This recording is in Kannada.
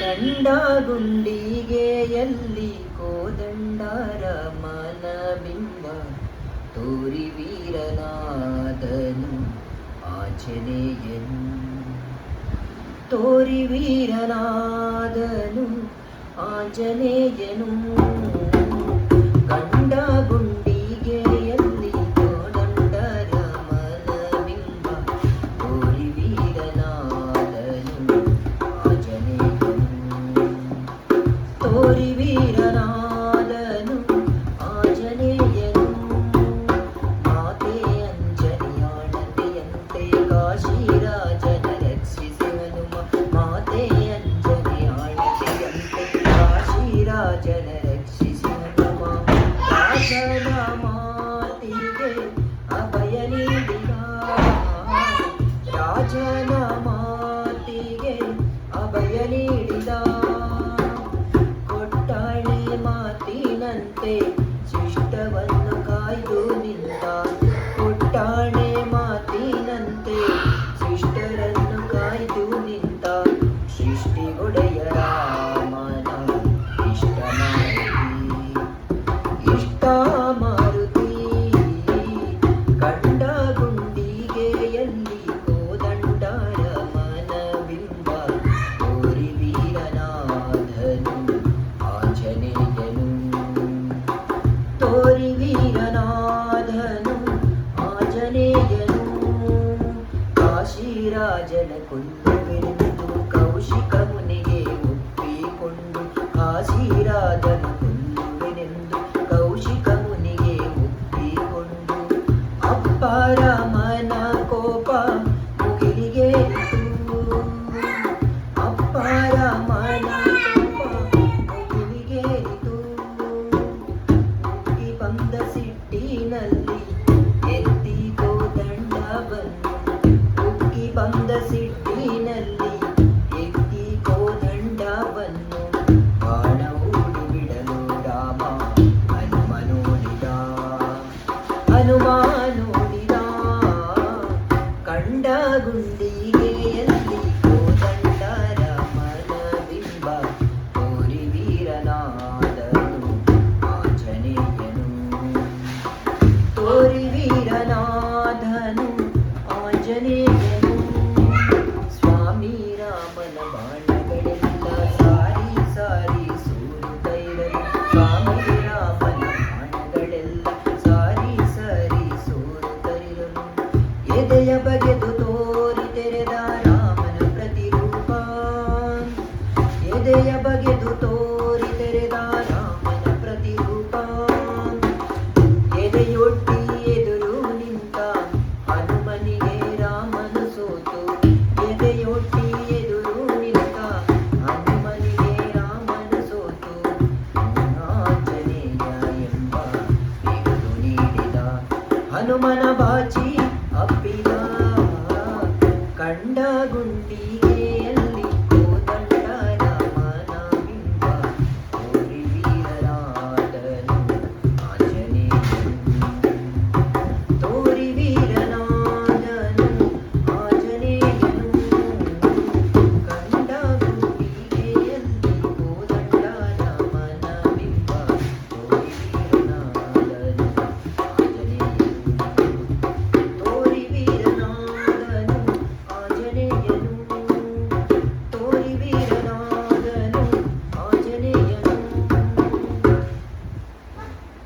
ಕಂಡ ಗುಂಡಿಗೆಯಲ್ಲಿ ಕೋದಂಡರ ಮನಬಿಂಬ ತೋರಿ ವೀರನಾದನು ಆಂಜನೇಯನು. ತೋರಿ ವೀರನಾದನು ಆಂಜನೇಯನು. ಕಂಡ ಗುಂಡಿಗೆಯಲ್ಲಿ ಕೋದಂಡರ ಮನಬಿಂಬ ತೋರಿ ವೀರನಾದನು ಆಂಜನೇಯನು. ತೋರಿ ವೀರನಾದನು ಆಂಜನೇಯನು. ಮಾತೆ ಅಂಜನಿಯಾಣತೆಯಂತೆ ಕಾಶಿರಾಜನ ರಕ್ಷಿಸಿ ಹನುಮ. ಮಾತೆ ಅಂಜನಿಯಾಣತೆಯಂತೆ ಕಾಶಿರಾಜನ ರಕ್ಷಿಸಿ ಹನುಮ. ರಾಜನ ಮಾತಿಗೆ ಅಭಯ ನೀಡಿದ. ರಾಜನ ಮಾತಿಗೆ ಅಭಯ ನೀಡಿದ. ಕೊಟ್ಟಾಳೆ ಮಾತಿನಂತೆ ಶಿಷ್ಟವನ್ನು ಕಾಯ್ದು ನಿಂತ. ಕೊಟ್ಟಾಳೆ ಮಾತಿನಂತೆ ಶಿಷ್ಟರನ್ನು ಕಾಯ್ದು ನಿಂತ. ಸೃಷ್ಟಿಗೊಡೆಯ ರಾಮನ ಇಷ್ಟ ಮಾರುತಿ. ಕಂಡ ಗುಂಡಿಗೆಯಲ್ಲಿ ಕೋದಂಡರ ಮನಬಿಂಬ ತೋರಿ ವೀರನಾದನು ಆಂಜನೇಯನು. ತೋರಿ ವೀರನಾದನು ಆಂಜನೇಯನು. ಕಾಶಿರಾಜನ ಕೊಲ್ಲುವೆನೆಂದು ಕೌಶಿಕ ಮುನಿಗೆ ಒಪ್ಪಿಕೊಂಡು. ಕಾಶಿರಾಜನ ಕೊಲ್ಲುವೆನೆಂದು ಕೌಶಿಕ ಮುನಿಗೆ ಒಪ್ಪಿಕೊಂಡು. ಅಪ್ಪ ರಾಮನ ಕೋಪ ಮುಗಿಲಿಗೇರಿತು. ಅಪ್ಪ ರಾಮನ ಕೋಪ ಮುಗಿಲಿಗೇರಿತು. ಉಕ್ಕಿ ಬಂದ ಸಿಟ್ಟಿನಲ್ಲಿ ಎತ್ತಿ ಕೋದಂಡವನ್ನು. ಉಕ್ಕಿ ಬಂದ ಸಿಟ್ಟಿನಲ್ಲಿ ಎತ್ತಿ ಕೋದಂಡವನ್ನು. ಬಾಣ ಹೂಡಿ ಬಿಡಲು ರಾಮ ಹನುಮ ನೋಡಿದ. ಹನುಮ ನೋಡಿದ. ಕಂಡ ಗುಂಡಿಗೆಯಲ್ಲಿ ಕೋದಂಡರ ಮನಬಿಂಬ ತೋರಿ ವೀರನಾದನು ಆಂಜನೇಯನು. ತೋರಿ ವೀರನಾದನು ಆಂಜನೇಯನು. ಸ್ವಾಮಿ ರಾಮನ ಬಾಣಗಳೆಲ್ಲ ಸಾರಿ ಸಾರಿ ಸೋರುತ್ತೈರಲು. ಸ್ವಾಮಿ ರಾಮನ ಬಾಣಗಳೆಲ್ಲ ಸಾರಿ ಸಾರಿ ಸೋರುತ್ತೈರಲು. ಎದೆಯ ಬಗೆದು ತೋರಿ ತೆರೆದ ರಾಮನ ಪ್ರತಿರೂಪ. ಎದೆಯ ಬಗೆದು ತೋರಿ